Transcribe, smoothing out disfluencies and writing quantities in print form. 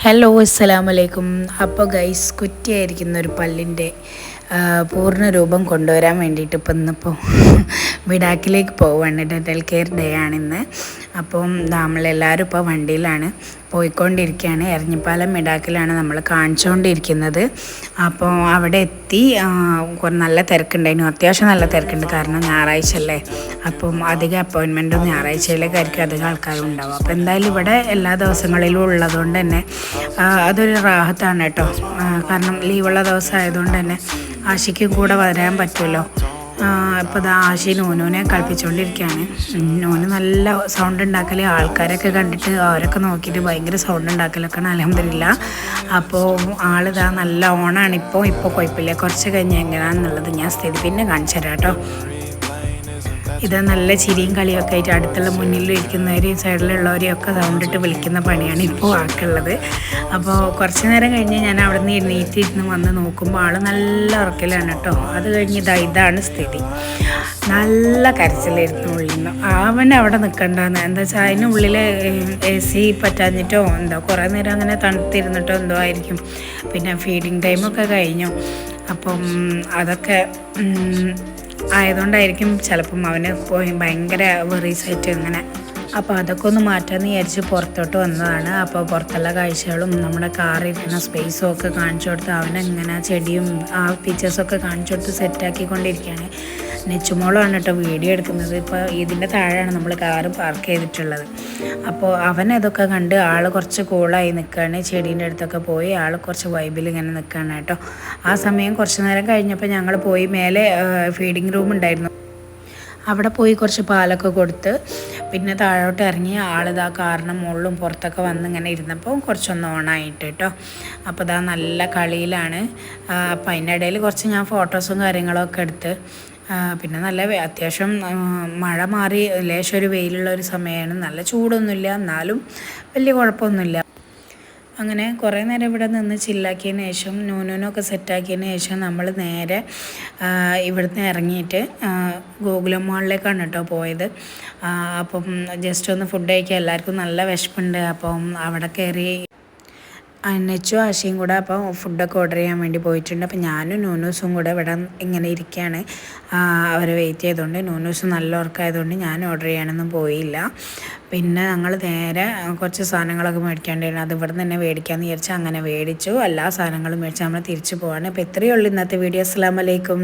Hello അസ്സലാമു അലൈക്കും. അപ്പോൾ ഗൈസ്, കുറ്റിയായിരിക്കുന്ന ഒരു പല്ലിൻ്റെ പൂർണ്ണ രൂപം കൊണ്ടുവരാൻ വേണ്ടിയിട്ട് ഇന്നിപ്പോൾ വിടാക്കിലേക്ക് പോവുകയാണ്. ഡെൻ്റൽ കെയർ ഡേ ആണിന്ന്. അപ്പം നമ്മളെല്ലാവരും ഇപ്പോൾ വണ്ടിയിലാണ് പോയിക്കൊണ്ടിരിക്കുകയാണ്. എരഞ്ഞിപ്പാലം മിടാക്കിലാണ് നമ്മൾ കാണിച്ചുകൊണ്ടിരിക്കുന്നത്. അപ്പോൾ അവിടെ എത്തി. നല്ല തിരക്കുണ്ടായിരുന്നു, അത്യാവശ്യം നല്ല തിരക്കുണ്ട്. കാരണം ഞായറാഴ്ച അല്ലേ, അപ്പം അധികം അപ്പോയിൻമെൻറ്റും ഞായറാഴ്ചയിലേക്കായിരിക്കും അധികം ആൾക്കാരും ഉണ്ടാവും. അപ്പോൾ എന്തായാലും ഇവിടെ എല്ലാ ദിവസങ്ങളിലും ഉള്ളതുകൊണ്ട് തന്നെ അതൊരു റാഹത്താണ് കേട്ടോ. കാരണം ലീവുള്ള ദിവസം ആയതുകൊണ്ട് തന്നെ ആശയ്ക്കും കൂടെ വരാൻ പറ്റുമല്ലോ. ഇപ്പോൾ ഇത് ആശി നൂനുവിനെ കളിപ്പിച്ചുകൊണ്ടിരിക്കുകയാണ്. നൂന് നല്ല സൗണ്ട് ഉണ്ടാക്കൽ, ആൾക്കാരൊക്കെ കണ്ടിട്ട് അവരൊക്കെ നോക്കിയിട്ട് ഭയങ്കര സൗണ്ട് ഉണ്ടാക്കലൊക്കെയാണ്. അൽഹംദുലില്ലാ. അപ്പോൾ ആളിതാ നല്ല ഓണാണ്. ഇപ്പോൾ കുഴപ്പമില്ല. കുറച്ച് കഴിഞ്ഞ് എങ്ങനെയാണെന്നുള്ളത് ഞാൻ സ്ഥിതി പിന്നെ കാണിച്ചു തരാം കേട്ടോ. ഇത് നല്ല ചിരിയും കളിയൊക്കെ ആയിട്ട് അടുത്തുള്ള മുന്നിലിരിക്കുന്നവരെയും സൈഡിലുള്ളവരെയും ഒക്കെ സൗണ്ട് ഇട്ട് വിളിക്കുന്ന പണിയാണ് ഇപ്പോൾ ആക്കുള്ളത്. അപ്പോൾ കുറച്ച് നേരം കഴിഞ്ഞ് ഞാൻ അവിടെ നിന്ന് എണീറ്റിരുന്ന് വന്ന് നോക്കുമ്പോൾ ആൾ നല്ല ഉറക്കലാണ് കേട്ടോ. അത് കഴിഞ്ഞ് ഇതാണ് സ്ഥിതി. നല്ല കരച്ചിലായിരുന്നു ഉള്ളിൽ നിന്ന്. അവൻ അവിടെ നിൽക്കണ്ടെന്ന്, എന്താ വെച്ചാൽ അതിനുള്ളിൽ AC പറ്റാഞ്ഞിട്ടോ എന്തോ കുറേ നേരം അങ്ങനെ തണുത്തിരുന്നിട്ടോ എന്തോ ആയിരിക്കും. പിന്നെ ഫീഡിങ് ടൈമൊക്കെ കഴിഞ്ഞു. അപ്പം അതൊക്കെ ആയതുകൊണ്ടായിരിക്കും ചിലപ്പം അവന് പോയി ഭയങ്കര വെറീസായിട്ട് ഇങ്ങനെ. അപ്പോൾ അതൊക്കെ ഒന്ന് മാറ്റാമെന്ന് വിചാരിച്ച് പുറത്തോട്ട് വന്നതാണ്. അപ്പോൾ പുറത്തുള്ള കാഴ്ചകളും നമ്മുടെ കാറിരിക്കുന്ന സ്പേസും ഒക്കെ കാണിച്ചു കൊടുത്ത് അവനെങ്ങനെ ചെടിയും ആ ഫീച്ചേഴ്സൊക്കെ കാണിച്ചു കൊടുത്ത് സെറ്റാക്കിക്കൊണ്ടിരിക്കുകയാണ്. നെച്ചുമോളാണ് കേട്ടോ വീഡിയോ എടുക്കുന്നത്. ഇപ്പോൾ ഇതിൻ്റെ താഴെയാണ് നമ്മൾ കാറ് പാർക്ക് ചെയ്തിട്ടുള്ളത്. അപ്പോൾ അവനതൊക്കെ കണ്ട് ആൾ കുറച്ച് കൂളായി നിൽക്കുകയാണ്. ചെടീൻ്റെ അടുത്തൊക്കെ പോയി ആൾ കുറച്ച് വൈബിൽ ഇങ്ങനെ നിൽക്കുകയാണ് കേട്ടോ. ആ സമയം കുറച്ച് നേരം കഴിഞ്ഞപ്പോൾ ഞങ്ങൾ പോയി മേലെ ഫീഡിങ് റൂം ഉണ്ടായിരുന്നു, അവിടെ പോയി കുറച്ച് പാലൊക്കെ കൊടുത്ത് പിന്നെ താഴോട്ട് ഇറങ്ങി ആളിതാ കാറിന് മുകളിലും പുറത്തൊക്കെ വന്ന് ഇങ്ങനെ ഇരുന്നപ്പോൾ കുറച്ചൊന്ന് ഓണായിട്ട് കേട്ടോ. അപ്പോൾ ഇതാ നല്ല കളിയിലാണ്. അപ്പം അതിൻ്റെ ഇടയിൽ കുറച്ച് ഞാൻ ഫോട്ടോസും കാര്യങ്ങളൊക്കെ എടുത്ത്. പിന്നെ നല്ല അത്യാവശ്യം മഴ മാറി ലേശം ഒരു വെയിലുള്ള ഒരു സമയമാണ്. നല്ല ചൂടൊന്നുമില്ല, എന്നാലും വലിയ കുഴപ്പമൊന്നുമില്ല. അങ്ങനെ കുറേ നേരം ഇവിടെ നിന്ന് ചില്ലാക്കിയതിന് ശേഷം നൂനൂനൊക്കെ സെറ്റാക്കിയതിന് ശേഷം നമ്മൾ നേരെ ഇവിടുന്ന് ഇറങ്ങിയിട്ട് ഗോകുലം മാളിലേക്കാണ് കേട്ടോ പോയത്. അപ്പം ജസ്റ്റ് ഒന്ന് ഫുഡ് കഴിക്കാൻ എല്ലാവർക്കും നല്ല വിശപ്പുണ്ട്. അപ്പം അവിടെ കയറി നെച്ചും ആശയും കൂടെ അപ്പോൾ ഫുഡൊക്കെ ഓർഡർ ചെയ്യാൻ വേണ്ടി പോയിട്ടുണ്ട്. അപ്പോൾ ഞാനും നൂനൂസും കൂടെ ഇവിടെ ഇങ്ങനെ ഇരിക്കുകയാണ്. അവരെ വെയിറ്റ് ചെയ്തുകൊണ്ട് നൂനൂസ് നല്ല ഉറക്കമായതുകൊണ്ട് ഞാൻ ഓർഡർ ചെയ്യാനൊന്നും പോയില്ല. പിന്നെ ഞങ്ങൾ നേരെ കുറച്ച് സാധനങ്ങളൊക്കെ മേടിക്കേണ്ടിയിരുന്നു. അത് ഇവിടെ തന്നെ മേടിക്കാമെന്ന് വിചാരിച്ചാൽ അങ്ങനെ മേടിച്ചു. എല്ലാ സാധനങ്ങളും മേടിച്ച് നമ്മൾ തിരിച്ചു പോവാണ്. അപ്പോൾ ഇത്രയേ ഉള്ളൂ ഇന്നത്തെ വീഡിയോ. അസ്സലാമു അലൈക്കും.